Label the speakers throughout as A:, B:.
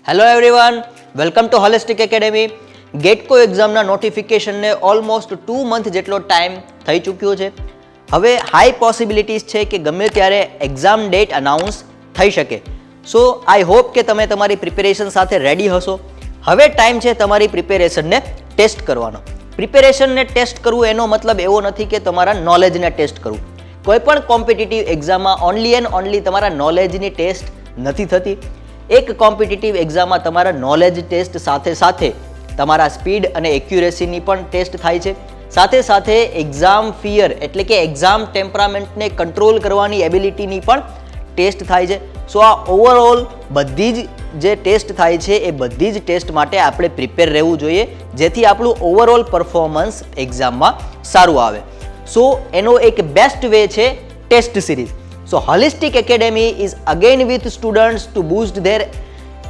A: Hello everyone, welcome to holistic academy. ગેટકો એક્ઝામના નોટિફિકેશનને ઓલમોસ્ટ 2 મંથ જેટલો ટાઈમ થઈ ચૂક્યો છે. હવે હાઈ પોસિબિલિટીઝ છે કે ગમે ત્યારે એક્ઝામ ડેટ અનાઉન્સ થઈ શકે. સો આઈ હોપ કે તમે તમારી પ્રિપેરેશન સાથે રેડી હશો. હવે ટાઈમ છે તમારી પ્રિપેરેશનને ટેસ્ટ કરવાનો. પ્રિપેરેશનને ટેસ્ટ કરવું એનો મતલબ એવો નથી કે તમારા નોલેજને ટેસ્ટ કરવું. કોઈ પણ કોમ્પિટિટિવ એક્ઝામમાં ઓનલી એન્ડ ઓનલી તમારા નોલેજની ટેસ્ટ નથી થતી. એક કોમ્પિટિટિવ એક્ઝામમાં તમારા નોલેજ ટેસ્ટ સાથે સાથે તમારા સ્પીડ અને એક્યુરેસીની પણ ટેસ્ટ થાય છે. સાથે સાથે એક્ઝામ ફિયર એટલે કે એક્ઝામ ટેમ્પરામેન્ટને કંટ્રોલ કરવાની એબિલિટીની પણ ટેસ્ટ થાય છે. સો આ ઓવરઓલ બધી જ જે ટેસ્ટ થાય છે એ બધી જ ટેસ્ટ માટે આપણે પ્રિપેર રહેવું જોઈએ, જેથી આપણું ઓવરઓલ પરફોર્મન્સ એક્ઝામમાં સારું આવે. સો એનો એક બેસ્ટ વે છે test series. So Holistic Academy is again with students to boost their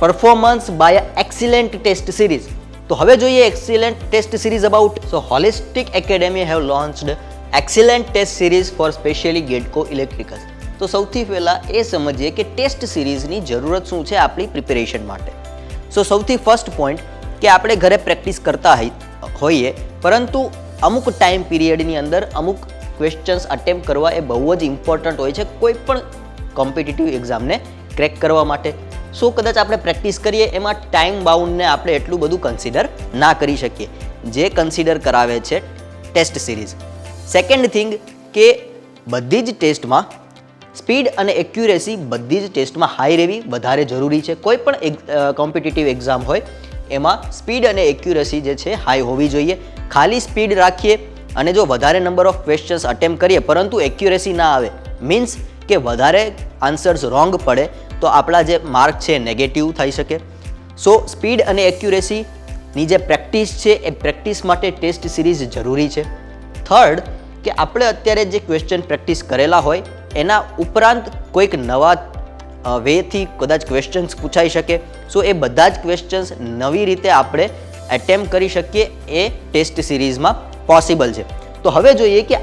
A: performance by an excellent test series. તો હવે જોઈએ excellent test series about. So Holistic Academy have launched excellent test series for specially GATCO electrical. તો સૌથી પહેલા એ સમજીએ કે test સિરીઝની જરૂરત શું છે આપણી પ્રિપેરેશન માટે. સો સૌથી ફર્સ્ટ પોઈન્ટ કે આપણે ઘરે પ્રેક્ટિસ કરતા હોઈએ, પરંતુ અમુક ટાઈમ પીરિયડની અંદર અમુક ક્વેશ્ચન્સ અટેમ્પ્ટ કરવા એ બહુ જ ઇમ્પોર્ટન્ટ હોય છે કોઈ પણ કોમ્પિટિટિવ એક્ઝામને ક્રેક કરવા માટે. સો કદાચ આપણે પ્રેક્ટિસ કરીએ એમાં ટાઈમ બાઉન્ડને આપણે એટલું બધું કન્સિડર ના કરી શકીએ, જે કન્સિડર કરાવે છે ટેસ્ટ સિરીઝ. સેકન્ડ થિંગ કે બધી જ ટેસ્ટમાં સ્પીડ અને એક્યુરેસી બધી જ ટેસ્ટમાં હાઈ રહેવી વધારે જરૂરી છે. કોઈ પણ કોમ્પિટિટિવ એક્ઝામ હોય એમાં સ્પીડ અને એક્યુરેસી જે છે હાઈ હોવી જોઈએ. ખાલી સ્પીડ રાખીએ અને જો વધારે નંબર ઓફ ક્વેશ્ચન્સ અટેમ્પ્ટ કરીએ પરંતુ એક્યુરેસી ના આવે, મીન્સ કે વધારે આન્સર્સ રોંગ પડે, તો આપણા જે માર્ક છે નેગેટિવ થઈ શકે. સો સ્પીડ અને એક્યુરેસીની જે પ્રેક્ટિસ છે એ પ્રેક્ટિસ માટે ટેસ્ટ સિરીઝ જરૂરી છે. થર્ડ કે આપણે અત્યારે જે ક્વેશ્ચન પ્રેક્ટિસ કરેલા હોય એના ઉપરાંત કોઈક નવા વેથી કદાચ ક્વેશ્ચન્સ પૂછાઈ શકે. સો એ બધા જ ક્વેશ્ચન્સ નવી રીતે આપણે એટેમ્પ્ટ કરી શકીએ એ ટેસ્ટ સિરીઝમાં પોસિબલ છે. તો હવે જોઈએ કે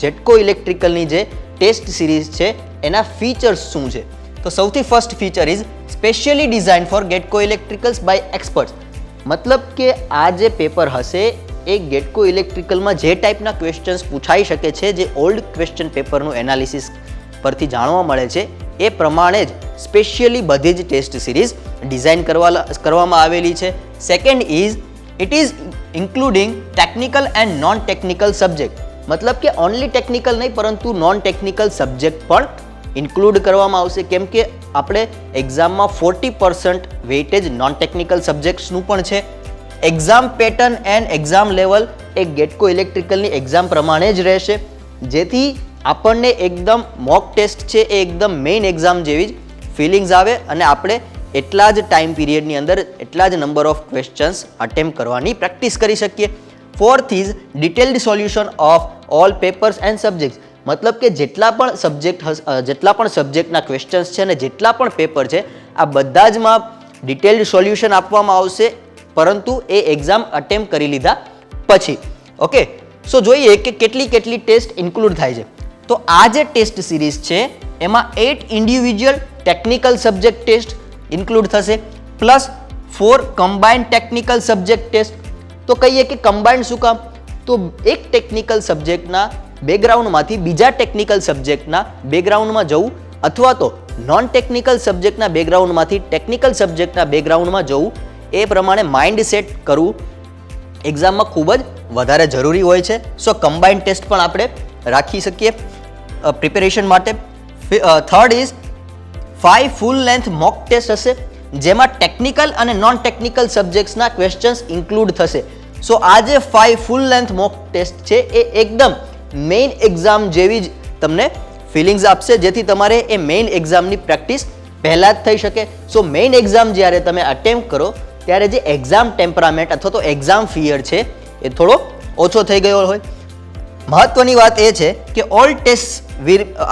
A: જેટકો ઇલેક્ટ્રિકલની જે ટેસ્ટ સિરીઝ છે એના ફીચર્સ શું છે. તો સૌથી first feature is specially design for ગેટકો ઇલેક્ટ્રિકલ્સ બાય એક્સપર્ટ્સ. મતલબ કે આ જે પેપર હશે એ ગેટકો ઇલેક્ટ્રિકલમાં જે ટાઈપના ક્વેશ્ચન્સ પૂછાઈ શકે છે, જે ઓલ્ડ ક્વેશ્ચન પેપરનું એનાલિસિસ પરથી જાણવા મળે છે, એ પ્રમાણે જ સ્પેશિયલી બધી જ ટેસ્ટ સિરીઝ ડિઝાઇન કરવામાં આવેલી છે. Second is it is including technical and non technical subject. મતલબ કે ઓનલી ટેકનિકલ નહીં પરંતુ નોન ટેકનિકલ સબ્જેક્ટ પણ ઇન્ક્લુડ કરવામાં આવશે, કેમ કે આપણે એક્ઝામમાં 40% વેઇટેજ નોન ટેકનિકલ સબ્જેક્ટ્સનું પણ છે. Exam pattern and exam level એ ગેટકો ઇલેક્ટ્રિકલની એક્ઝામ પ્રમાણે જ રહેશે, જેથી આપણને એકદમ મોક ટેસ્ટ છે એ એકદમ મેઇન એક્ઝામ જેવી જ ફિલિંગ્સ આવે અને આપણે એટલા જ ટાઈમ પીરિયડની અંદર એટલા જ નંબર ઓફ ક્વેશ્ચન્સ અટેમ્પ્ટ કરવાની પ્રેક્ટિસ કરી શકીએ. Fourth is detailed solution of all papers and subjects. મતલબ કે જેટલા પણ સબ્જેક્ટના ક્વેશ્ચન્સ છે અને જેટલા પણ પેપર છે આ બધા જમાં ડિટેલ્ડ સોલ્યુશન આપવામાં આવશે, પરંતુ એ એક્ઝામ અટેમ્પ્ટ કરી લીધા પછી. ઓકે, સો જોઈએ કે કેટલી ટેસ્ટ ઇન્ક્લુડ થાય છે. તો આ જે ટેસ્ટ સિરીઝ છે એમાં 8 individual technical subject test include થશે, plus 4 combined technical subject test. તો કહીએ કે કમ્બાઇન્ડ શું કામ? તો એક ટેકનિકલ સબ્જેક્ટના બેકગ્રાઉન્ડમાંથી બીજા ટેકનિકલ સબ્જેક્ટના બેકગ્રાઉન્ડમાં જવું, અથવા તો નોન ટેકનિકલ સબ્જેક્ટના બેકગ્રાઉન્ડમાંથી ટેકનિકલ સબ્જેક્ટના બેકગ્રાઉન્ડમાં જવું, એ પ્રમાણે માઇન્ડ સેટ કરવું એક્ઝામમાં ખૂબ જ વધારે જરૂરી હોય છે. સો કમ્બાઇન્ડ ટેસ્ટ પણ આપણે રાખી શકીએ પ્રિપેરેશન માટે. Third is 5 full length mock test હશે, જેમાં ટેકનિકલ અને નોન ટેકનિકલ સબ્જેક્ટ્સના ક્વેશ્ચન્સ ઇન્ક્લુડ થશે. સો આ જે 5 ફૂલ લેન્થ મોક ટેસ્ટ છે એ એકદમ મેઇન એક્ઝામ જેવી જ તમને ફિલિંગ્સ આપશે, જેથી તમારે એ મેઇન એક્ઝામની પ્રેક્ટિસ પહેલાં જ થઈ શકે. સો મેઇન એક્ઝામ જ્યારે તમે અટેમ્પ્ટ કરો ત્યારે જે એક્ઝામ ટેમ્પરામેન્ટ અથવા તો એક્ઝામ ફિયર છે એ થોડો ઓછો થઈ ગયો હોય. મહત્વની વાત એ છે કે all test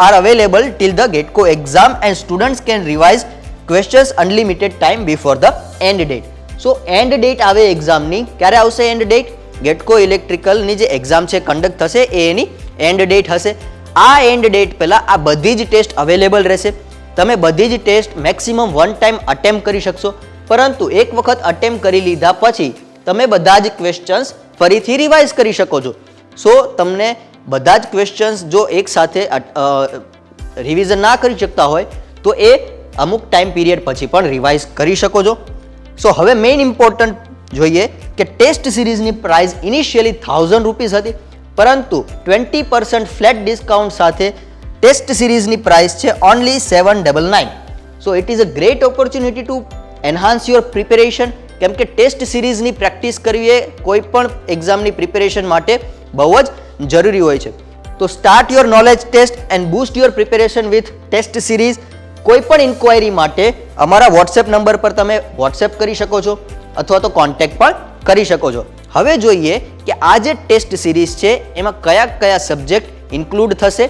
A: are available till the ગેટકો exam and students can revise questions unlimited time before the end date. So end date આવે એક્ઝામની, ક્યારે આવશે એન્ડ ડેટ? ગેટકો ઇલેક્ટ્રિકલની જે એક્ઝામ છે કન્ડક્ટ થશે એની એન્ડ ડેટ હશે. આ એન્ડ ડેટ પહેલાં આ બધી જ ટેસ્ટ અવેલેબલ રહેશે. તમે બધી જ ટેસ્ટ મેક્સિમમ 1 ટાઈમ અટેમ્પ્ટ કરી શકશો. પરંતુ એક વખત અટેમ્પ્ટ કરી લીધા પછી તમે બધા જ ક્વેશ્ચન્સ ફરીથી રિવાઇઝ કરી શકો છો. સો તમને બધા જ ક્વેશ્ચન્સ જો એક સાથે રિવિઝન ના કરી શકતા હોય તો એ અમુક ટાઈમ પીરિયડ પછી પણ રિવાઇઝ કરી શકો છો. સો હવે મેઇન ઇમ્પોર્ટન્ટ જોઈએ કે ટેસ્ટ સિરીઝની પ્રાઇસ ઇનિશિયલી ₹1000 હતી, પરંતુ 20% ફ્લેટ ડિસ્કાઉન્ટ સાથે ટેસ્ટ સિરીઝની પ્રાઇસ છે only $799. So it is a great opportunity two enhance your preparation, કેમ કે ટેસ્ટ સિરીઝની પ્રેક્ટિસ કરવી એ કોઈ પણ એક્ઝામની પ્રિપેરેશન માટે બહુ જ જરૂરી હોય છે. તો start your knowledge test and boost your preparation with test series. કોઈ પણ ઇન્ક્વાયરી માટે અમારા વોટ્સએપ નંબર પર તમે વોટ્સએપ કરી શકો છો અથવા તો કોન્ટેક્ટ પણ કરી શકો છો. હવે જોઈએ કે આ જે ટેસ્ટ સિરીઝ છે એમાં કયા કયા સબ્જેક્ટ ઇન્ક્લુડ થશે.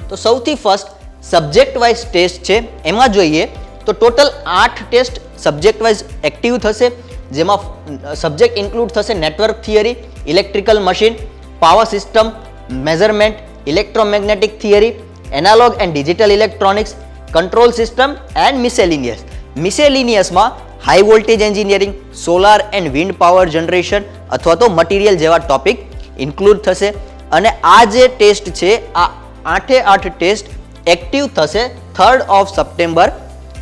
A: તો સૌથી ફર્સ્ટ સબ્જેક્ટ વાઇઝ ટેસ્ટ છે. એમાં જોઈએ તો total 8 test subject wise active થશે, જેમાં સબ્જેક્ટ ઇન્ક્લુડ થશે network theory, electrical machine, power system, measurement, electromagnetic theory, analog and digital electronics, control system and miscellaneous. મિસેલિનિયસમાં high voltage engineering, solar and wind power generation અથવા તો material જેવા topic include થશે. અને આ જે ટેસ્ટ છે આ 8 ટેસ્ટ એક્ટિવ થશે 3rd સપ્ટેમ્બર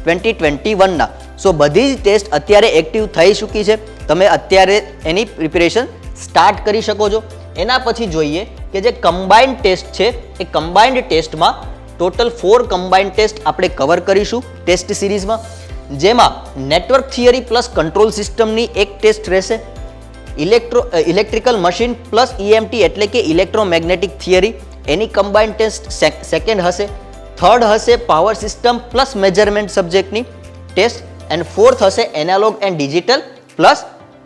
A: 2021 સો બધી જ ટેસ્ટ અત્યારે એક્ટિવ થઈ ચૂકી છે. તમે અત્યારે એની પ્રિપેરેશન સ્ટાર્ટ કરી શકો છો. એના પછી જોઈએ કે જે કમ્બાઇન્ડ ટેસ્ટ છે એ કમ્બાઇન્ડ ટેસ્ટમાં ટોટલ 4 કમ્બાઇન્ડ ટેસ્ટ આપણે કવર કરીશું ટેસ્ટ સિરીઝમાં, જેમાં નેટવર્ક થિયરી પ્લસ કંટ્રોલ સિસ્ટમની એક ટેસ્ટ રહેશે, ઇલેક્ટ્રિકલ મશીન પ્લસ EMT એટલે કે ઇલેક્ટ્રોમેગ્નેટિક થિયરી એની કમ્બાઇન્ડ ટેસ્ટ સેકન્ડ હશે, થર્ડ હશે પાવર સિસ્ટમ પ્લસ મેજરમેન્ટ સબ્જેક્ટની ટેસ્ટ એન્ડ ફોર્થ હશે એનાલોગ એન્ડ ડિજિટલ પ્લસ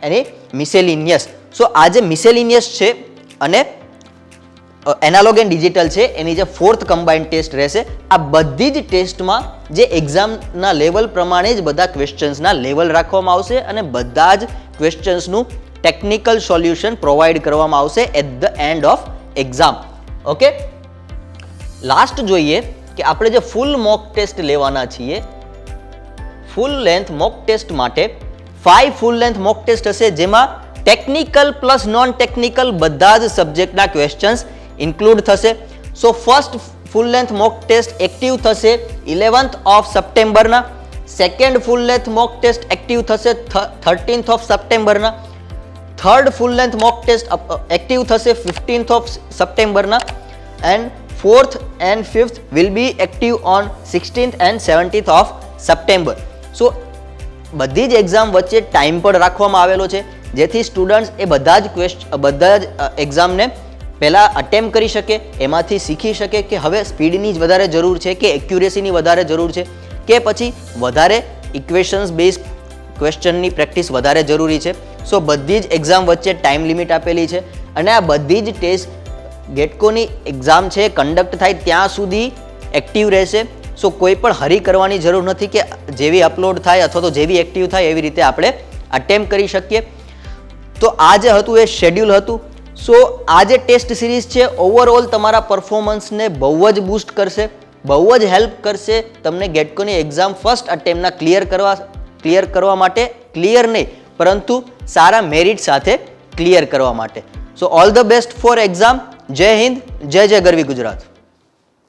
A: એની મિસેલિનિયસ. સો આ જે મિસેલિનિયસ છે અને એનાલોગ એન્ડ ડિજિટલ છે એની જે 4th કમ્બાઇન્ડ ટેસ્ટ રહેશે. આ બધી જ ટેસ્ટમાં જે એક્ઝામના લેવલ પ્રમાણે જ બધા ક્વેશ્ચન્સના લેવલ રાખવામાં આવશે અને બધા જ ક્વેશ્ચન્સનું ટેકનિકલ સોલ્યુશન પ્રોવાઈડ કરવામાં આવશે at the end of exam. Okay, last જોઈએ કે આપણે જે ફૂલ મોક ટેસ્ટ લેવાના છીએ, ફૂલ લેન્થ મોક ટેસ્ટ માટે 5 ફૂલ લેન્થ મોક ટેસ્ટ હશે, જેમાં ટેકનિકલ પ્લસ નોન ટેકનિકલ બધા જ સબ્જેક્ટના ક્વેશ્ચન્સ ઇન્ક્લુડ થશે. So first full length mock test active થશે 11th સપ્ટેમ્બરના, second full length mock test active થશે 13th સપ્ટેમ્બરના, third full length mock test active થશે 15th સપ્ટેમ્બરના and fourth and fifth will be active on 16th and 17th September. So બધી જ exam વચ્ચે time પણ રાખવામાં આવેલો છે, જેથી સ્ટુડન્ટ્સ એ બધા જ એક્ઝામને પહેલાં અટેમ્પ્ટ કરી શકે, એમાંથી શીખી શકે કે હવે સ્પીડની જ વધારે જરૂર છે કે એક્યુરેસીની વધારે જરૂર છે કે પછી વધારે ઇક્વેશન્સ બેઝ ક્વેશ્ચનની પ્રેક્ટિસ વધારે જરૂરી છે. સો બધી જ એક્ઝામ વચ્ચે ટાઈમ લિમિટ આપેલી છે અને આ બધી જ ટેસ્ટ ગેટકોની એક્ઝામ છે કન્ડક્ટ થાય ત્યાં સુધી એક્ટિવ રહેશે. સો કોઈ પણ હરી કરવાની જરૂર નથી કે જેવી અપલોડ થાય અથવા તો જેવી એક્ટિવ થાય એવી રીતે આપણે અટેમ્પ્ટ કરી શકીએ. તો આ જે હતું એ શેડ્યુલ હતું. સો આ જે ટેસ્ટ સિરીઝ છે ઓવરઓલ તમારા પરફોર્મન્સને બહુ જ બૂસ્ટ કરશે, બહુ જ હેલ્પ કરશે તમને ગેટકોની એક્ઝામ ફર્સ્ટ અટેમ્પ્ટના ક્લિયર કરવા માટે, ક્લિયર નહીં પરંતુ સારા મેરિટ સાથે ક્લિયર કરવા માટે. સો all the best for exam. જય હિન્દ, જય જય ગરવી ગુજરાત.